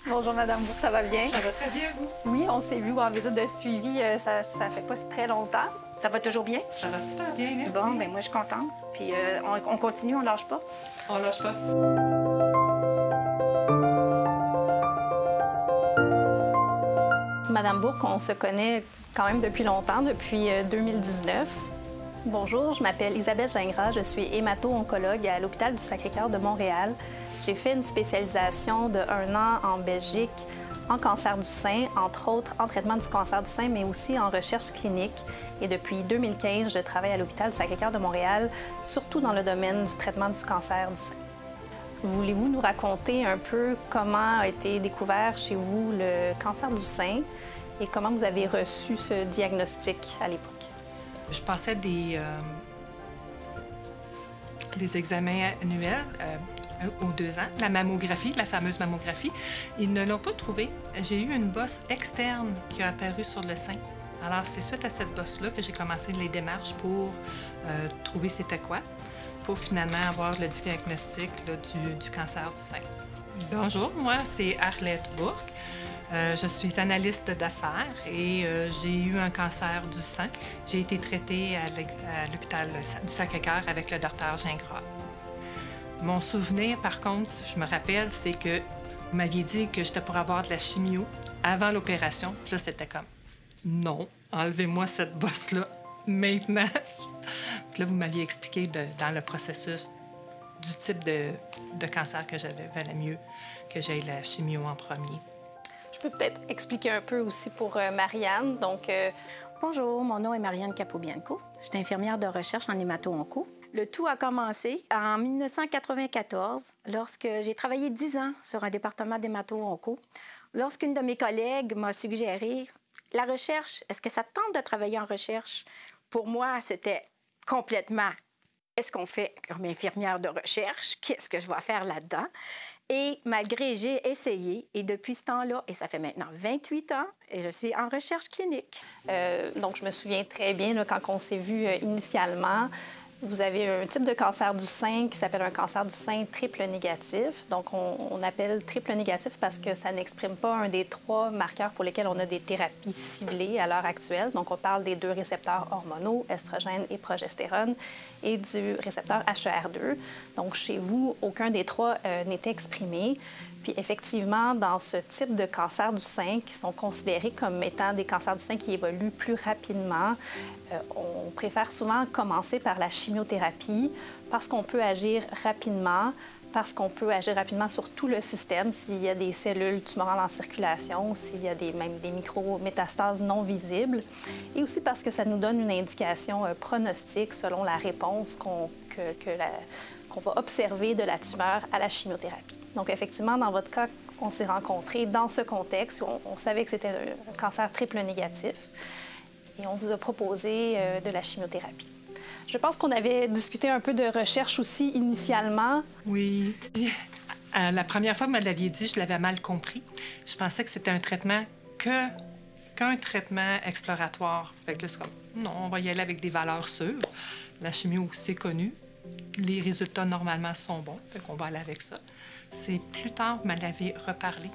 Bonjour, Madame Bourque, ça va bien? Ça va très bien, vous? Oui, on s'est vu en visite de suivi, ça fait pas si très longtemps. Ça va toujours bien? Ça va super bien, merci. Bon, bien moi, je suis contente. Puis on continue, on lâche pas. On lâche pas. Madame Bourque, on se connaît quand même depuis longtemps, depuis 2019. Bonjour, je m'appelle Isabelle Gingras, je suis hémato-oncologue à l'hôpital du Sacré-Cœur de Montréal. J'ai fait une spécialisation de 1 an en Belgique en cancer du sein, entre autres en traitement du cancer du sein, mais aussi en recherche clinique. Et depuis 2015, je travaille à l'hôpital du Sacré-Cœur de Montréal, surtout dans le domaine du traitement du cancer du sein. Voulez-vous nous raconter un peu comment a été découvert chez vous le cancer du sein et comment vous avez reçu ce diagnostic à l'époque? Je passais des examens annuels aux 2 ans, la mammographie, la fameuse mammographie. Ils ne l'ont pas trouvé. J'ai eu une bosse externe qui a apparu sur le sein. Alors, c'est suite à cette bosse-là que j'ai commencé les démarches pour trouver c'était quoi, pour finalement avoir le diagnostic là, du cancer du sein. Bonjour, moi, c'est Arlette Bourque. Je suis analyste d'affaires et j'ai eu un cancer du sein. J'ai été traitée à l'hôpital du Sacré-Cœur avec le docteur Gingras. Mon souvenir, par contre, je me rappelle, c'est que vous m'aviez dit que j'étais pour avoir de la chimio avant l'opération. Puis là, c'était comme, non, enlevez-moi cette bosse-là maintenant. Puis là, vous m'aviez expliqué dans le processus du type de cancer que j'avais, valait mieux que j'aille la chimio en premier. Je peux peut-être expliquer un peu aussi pour Marianne. Donc, Bonjour, mon nom est Marianne Capobianco. Je suis infirmière de recherche en hémato-onco. Le tout a commencé en 1994, lorsque j'ai travaillé 10 ans sur un département d'hémato-onco. Lorsqu'une de mes collègues m'a suggéré la recherche, est-ce que ça te tente de travailler en recherche? Pour moi, c'était complètement qu'est-ce qu'on fait comme infirmière de recherche? Qu'est-ce que je vais faire là-dedans? Et malgré, j'ai essayé, et depuis ce temps-là, et ça fait maintenant 28 ans, et je suis en recherche clinique. donc, je me souviens très bien là, quand on s'est vu initialement. Vous avez un type de cancer du sein qui s'appelle un cancer du sein triple négatif. Donc, on appelle triple négatif parce que ça n'exprime pas un des 3 marqueurs pour lesquels on a des thérapies ciblées à l'heure actuelle. Donc, on parle des 2 récepteurs hormonaux, estrogène et progestérone, et du récepteur HER2. Donc, chez vous, aucun des 3 n'est exprimé. Puis effectivement, dans ce type de cancer du sein, qui sont considérés comme étant des cancers du sein qui évoluent plus rapidement, on préfère souvent commencer par la chimiothérapie parce qu'on peut agir rapidement, parce qu'on peut agir rapidement sur tout le système s'il y a des cellules tumorales en circulation, s'il y a même des micrométastases non visibles, et aussi parce que ça nous donne une indication pronostique selon la réponse qu'on va observer de la tumeur à la chimiothérapie. Donc, effectivement, dans votre cas, on s'est rencontrés dans ce contexte où on savait que c'était un cancer triple négatif et on vous a proposé de la chimiothérapie. Je pense qu'on avait discuté un peu de recherche aussi initialement. Oui. La première fois que vous me l'aviez dit, je l'avais mal compris. Je pensais que c'était un traitement qu'un traitement exploratoire. Fait que là, c'est comme, non, on va y aller avec des valeurs sûres. La chimio, c'est connu. Les résultats, normalement, sont bons. Fait qu'on va aller avec ça. C'est plus tard, vous me l'avez reparlé.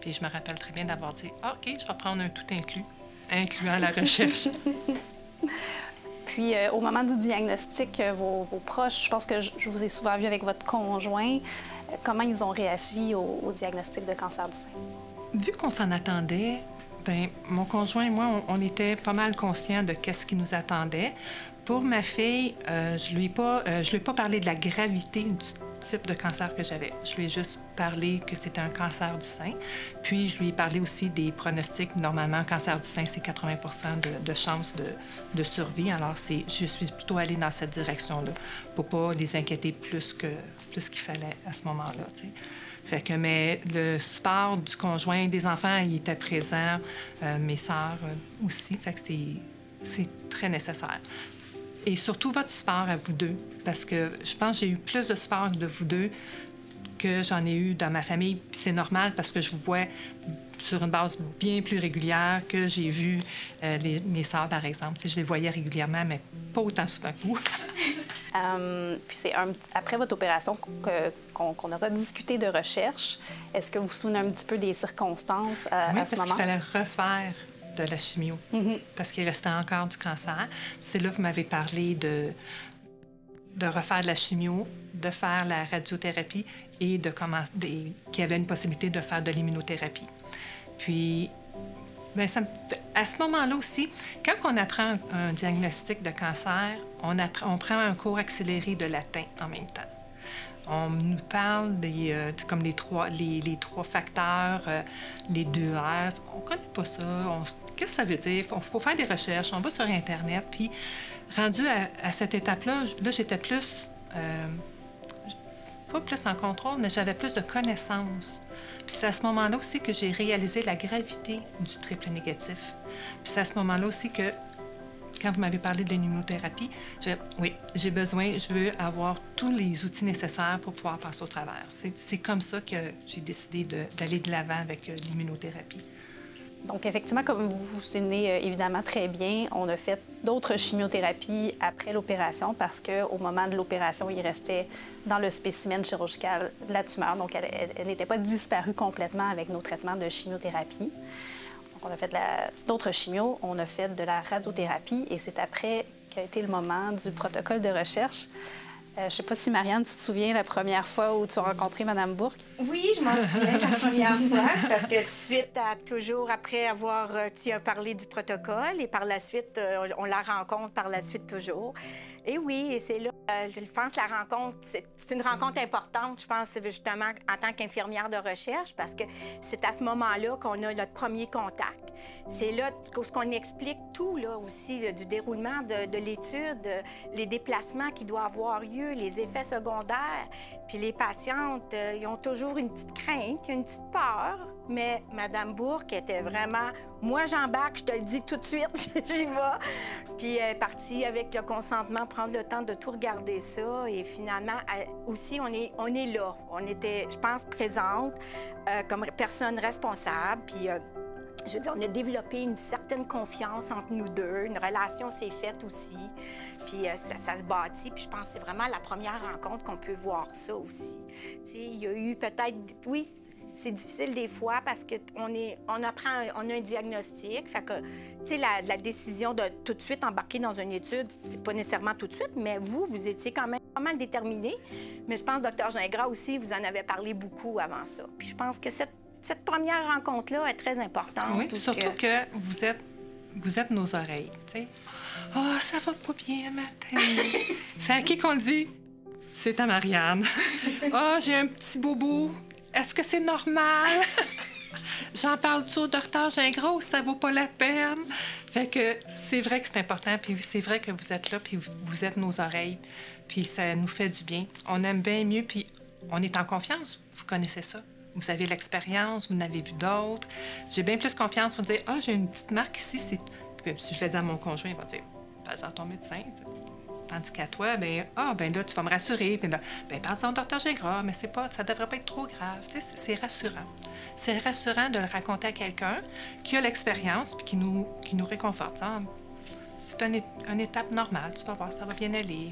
Puis je me rappelle très bien d'avoir dit, ah, OK, je vais prendre un tout inclus, incluant la recherche. Puis, au moment du diagnostic, vos proches, je pense que je vous ai souvent vu avec votre conjoint, comment ils ont réagi au diagnostic de cancer du sein? Vu qu'on s'en attendait, bien, mon conjoint et moi, on était pas mal conscients de qu'est-ce qui nous attendait. Pour ma fille, je lui ai pas parlé de la gravité du type de cancer que j'avais. Je lui ai juste parlé que c'était un cancer du sein. Puis, je lui ai parlé aussi des pronostics. Normalement, un cancer du sein, c'est 80 de chances de survie. Alors, je suis plutôt allée dans cette direction-là pour pas les inquiéter plus qu'il fallait à ce moment-là, tu sais. Fait que, mais le support du conjoint, des enfants, il était présent. Mes sœurs aussi. Fait que c'est très nécessaire. Et surtout votre support à vous deux, parce que je pense que j'ai eu plus de support de vous deux que j'en ai eu dans ma famille. Puis c'est normal parce que je vous vois sur une base bien plus régulière que j'ai vu mes sœurs, par exemple. Tu sais, je les voyais régulièrement, mais pas autant souvent que vous. Puis c'est après votre opération qu'on aura discuté de recherche. Est-ce que vous vous souvenez un petit peu des circonstances à ce moment? Oui, parce qu'il fallait refaire de la chimio, parce qu'il restait encore du cancer. C'est là que vous m'avez parlé de refaire de la chimio, de faire la radiothérapie et qu'il y avait une possibilité de faire de l'immunothérapie. Puis, bien, à ce moment-là aussi, quand on apprend un diagnostic de cancer, on prend un cours accéléré de latin en même temps. On nous parle comme les trois facteurs, les 2 R. On ne connaît pas ça. Qu'est-ce que ça veut dire? Il faut faire des recherches. On va sur Internet. Puis, rendu à cette étape-là, j'étais plus... pas plus en contrôle, mais j'avais plus de connaissances. Puis c'est à ce moment-là aussi que j'ai réalisé la gravité du triple négatif. Puis c'est à ce moment-là aussi que, quand vous m'avez parlé de l'immunothérapie, j'ai besoin, je veux avoir tous les outils nécessaires pour pouvoir passer au travers. C'est comme ça que j'ai décidé d'aller de l'avant avec l'immunothérapie. Donc, effectivement, comme vous vous souvenez évidemment très bien, on a fait d'autres chimiothérapies après l'opération parce qu'au moment de l'opération, il restait dans le spécimen chirurgical de la tumeur. Donc, elle n'était pas disparue complètement avec nos traitements de chimiothérapie. Donc, on a fait d'autres chimios, on a fait de la radiothérapie et c'est après qu'a été le moment du protocole de recherche. Je ne sais pas si, Marianne, tu te souviens la première fois où tu as rencontré Mme Bourque? Oui, je m'en souviens de la première fois. C'est parce que suite à toujours, après avoir, tu as parlé du protocole et par la suite, on la rencontre par la suite toujours. Et oui, et c'est là, je pense que la rencontre, c'est une rencontre importante, je pense, justement, en tant qu'infirmière de recherche, parce que c'est à ce moment-là qu'on a notre premier contact. C'est là qu'on explique tout, là, aussi, du déroulement de l'étude, les déplacements qui doivent avoir lieu, les effets secondaires. Puis les patientes, ils ont toujours une petite crainte, une petite peur. Mais Mme Bourque était vraiment... Moi, j'embarque, je te le dis tout de suite, j'y vais. Puis elle est partie avec le consentement, prendre le temps de tout regarder ça. Et finalement, aussi, on est là. On était, je pense, présente comme personne responsable. Puis... je veux dire, on a développé une certaine confiance entre nous deux. Une relation s'est faite aussi. Puis ça se bâtit. Puis je pense que c'est vraiment la première rencontre qu'on peut voir ça aussi. Tu sais, il y a eu peut-être... Oui, c'est difficile des fois parce qu'on a un diagnostic. Fait que, tu sais, la décision de tout de suite embarquer dans une étude, c'est pas nécessairement tout de suite, mais vous étiez quand même pas mal déterminé. Mais je pense, Dr. Gingras aussi, vous en avez parlé beaucoup avant ça. Puis je pense que cette première rencontre-là est très importante. Oui, surtout que vous êtes nos oreilles, tu sais. « Ah, oh, ça va pas bien matin. » C'est à qui qu'on dit? C'est à Marianne. « Ah, oh, j'ai un petit bobo. Est-ce que c'est normal? » J'en parle-tu au docteur Gingras ou ça vaut pas la peine? Fait que c'est vrai que c'est important, puis c'est vrai que vous êtes là, puis vous êtes nos oreilles, puis ça nous fait du bien. On aime bien mieux, puis on est en confiance. Vous connaissez ça. Vous avez l'expérience, vous en avez vu d'autres. J'ai bien plus confiance. Vous dire, ah, j'ai une petite marque ici. Puis, si je le dis à mon conjoint, il va dire, parle-en à ton médecin. T'sais. Tandis qu'à toi, ben là, tu vas me rassurer. Puis là, parle-en au docteur Gingras, mais ça devrait pas être trop grave. C'est rassurant. C'est rassurant de le raconter à quelqu'un qui a l'expérience puis qui nous réconforte. Hein? C'est une étape normale. Tu vas voir, ça va bien aller.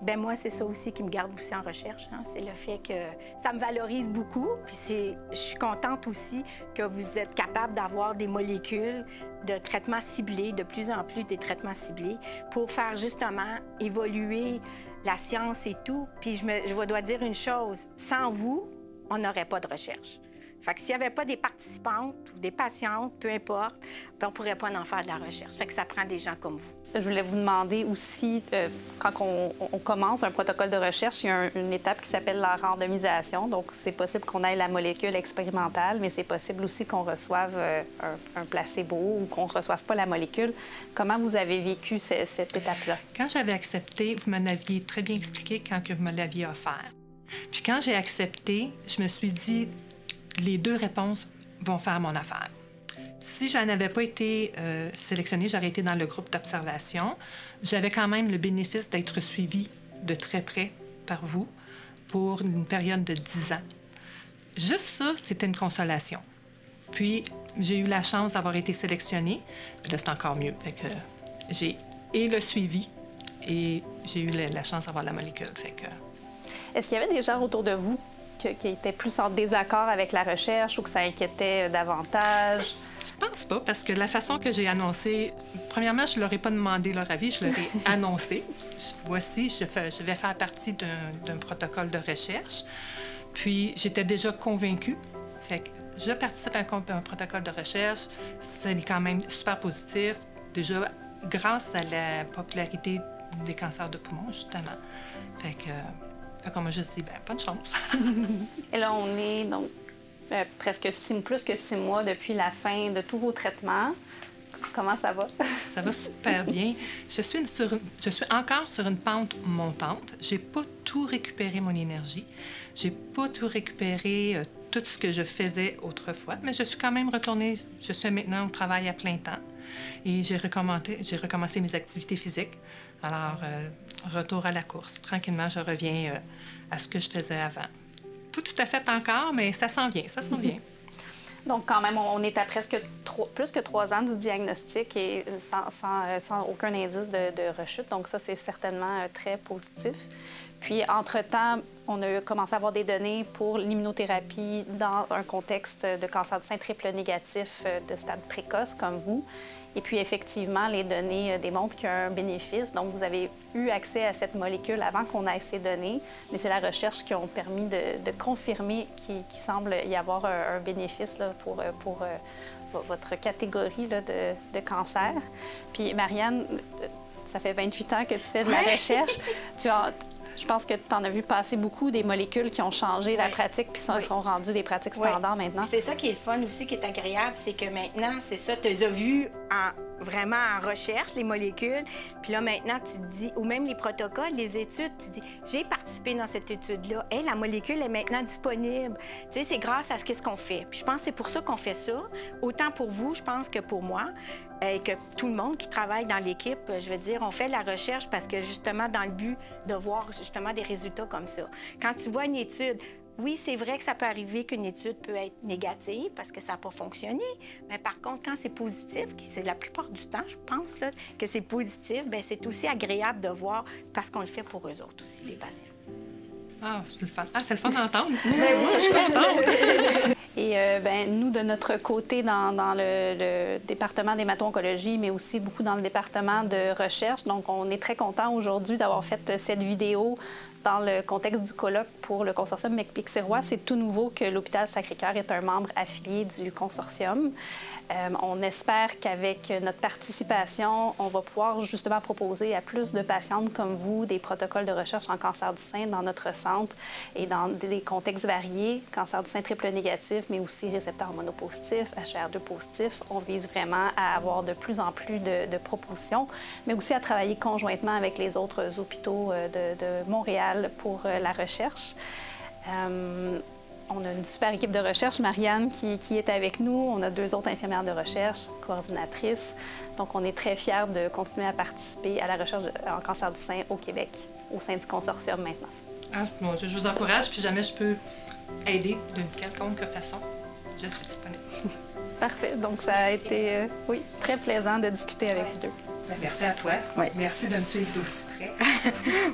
Bien, moi, c'est ça aussi qui me garde aussi en recherche. Hein? C'est le fait que ça me valorise beaucoup. Puis je suis contente aussi que vous êtes capable d'avoir des molécules de traitements ciblés, de plus en plus des traitements ciblés, pour faire justement évoluer la science et tout. Puis je dois dire une chose, sans vous, on n'aurait pas de recherche. Fait que s'il n'y avait pas des participantes ou des patientes, peu importe, on ne pourrait pas en faire de la recherche. Fait que ça prend des gens comme vous. Je voulais vous demander aussi, quand on commence un protocole de recherche, il y a une étape qui s'appelle la randomisation. Donc, c'est possible qu'on ait la molécule expérimentale, mais c'est possible aussi qu'on reçoive un placebo ou qu'on ne reçoive pas la molécule. Comment vous avez vécu cette étape-là? Quand j'avais accepté, vous m'en aviez très bien expliqué quand que vous me l'aviez offert. Puis quand j'ai accepté, je me suis dit, les 2 réponses vont faire mon affaire. Si je n'avais pas été sélectionnée, j'aurais été dans le groupe d'observation. J'avais quand même le bénéfice d'être suivie de très près par vous pour une période de 10 ans. Juste ça, c'était une consolation. Puis, j'ai eu la chance d'avoir été sélectionnée. Puis là, c'est encore mieux. Fait que j'ai et le suivi et j'ai eu la chance d'avoir la molécule. Fait que... Est-ce qu'il y avait des gens autour de vous qui étaient plus en désaccord avec la recherche ou que ça inquiétait davantage? Je pense pas, parce que la façon que j'ai annoncé, premièrement, je leur ai pas demandé leur avis, je leur ai annoncé. Voici, je vais faire partie d'un protocole de recherche. Puis, j'étais déjà convaincue. Fait que je participe à un protocole de recherche. C'est quand même super positif. Déjà, grâce à la popularité des cancers de poumon, justement. Fait que moi, je dis, ben, bonne chance. Et là, on est donc presque plus que 6 mois depuis la fin de tous vos traitements. Comment ça va? Ça va super bien. Je suis encore sur une pente montante. J'ai pas tout récupéré mon énergie. J'ai pas tout récupéré tout ce que je faisais autrefois, mais je suis quand même retournée. Je suis maintenant au travail à plein temps et j'ai recommencé mes activités physiques. Alors, retour à la course. Tranquillement, je reviens à ce que je faisais avant. Pas tout à fait encore, mais ça s'en vient, ça s'en vient. Donc, quand même, on est à presque plus que 3 ans du diagnostic et sans aucun indice de rechute. Donc, ça, c'est certainement très positif. Puis, entre-temps, on a commencé à avoir des données pour l'immunothérapie dans un contexte de cancer du sein triple négatif de stade précoce, comme vous. Et puis, effectivement, les données démontrent qu'il y a un bénéfice. Donc, vous avez eu accès à cette molécule avant qu'on ait ces données, mais c'est la recherche qui a permis de confirmer qu'il semble y avoir un bénéfice là, pour votre catégorie là, de cancer. Puis, Marianne, ça fait 28 ans que tu fais de la recherche. Je pense que tu en as vu passer beaucoup des molécules qui ont changé la pratique puis qui ont rendu des pratiques standards maintenant. C'est ça qui est le fun aussi, qui est agréable, c'est que maintenant, c'est ça, tu les as vues vraiment en recherche, les molécules. Puis là, maintenant, tu te dis, ou même les protocoles, les études, tu dis, j'ai participé dans cette étude-là. Hey, la molécule est maintenant disponible. Tu sais, c'est grâce à ce qu'on fait. Puis je pense que c'est pour ça qu'on fait ça. Autant pour vous, je pense, que pour moi. Et que tout le monde qui travaille dans l'équipe, je veux dire, on fait la recherche parce que justement, dans le but de voir justement des résultats comme ça. Quand tu vois une étude, oui, c'est vrai que ça peut arriver qu'une étude peut être négative parce que ça n'a pas fonctionné. Mais par contre, quand c'est positif, c'est la plupart du temps, je pense, là, que c'est positif, bien, c'est aussi agréable de voir parce qu'on le fait pour eux autres aussi, les patients. Ah, c'est le fun. Ah, c'est le fun d'entendre. Moi, je suis contente. Et nous, de notre côté, dans le département d'hémato-oncologie, mais aussi beaucoup dans le département de recherche, donc on est très content aujourd'hui d'avoir fait cette vidéo dans le contexte du colloque pour le consortium McPick-Sirois. C'est tout nouveau que l'hôpital Sacré-Cœur est un membre affilié du consortium. On espère qu'avec notre participation, on va pouvoir justement proposer à plus de patientes comme vous des protocoles de recherche en cancer du sein dans notre centre et dans des contextes variés, cancer du sein triple négatif, mais aussi récepteurs monopositifs, HER2 positif. On vise vraiment à avoir de plus en plus de propositions, mais aussi à travailler conjointement avec les autres hôpitaux de Montréal pour la recherche. On a une super équipe de recherche, Marianne, qui est avec nous. On a 2 autres infirmières de recherche, coordinatrices. Donc, on est très fiers de continuer à participer à la recherche en cancer du sein au Québec, au sein du consortium maintenant. Ah, mon Dieu, je vous encourage. Puis jamais je peux aider d'une quelconque façon, je suis disponible. Parfait. Donc, ça a été, oui, très plaisant de discuter avec vous deux. Merci à toi. Oui. Merci de me suivre d'aussi près.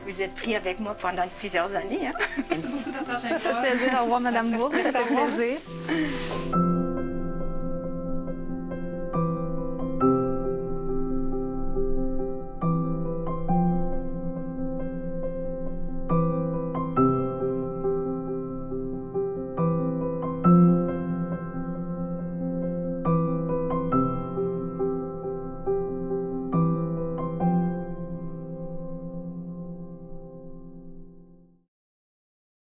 Vous êtes pris avec moi pendant plusieurs années. Hein? Merci beaucoup, Dr. Ça fait plaisir. Au revoir, Mme Bourg. Ça fait plaisir.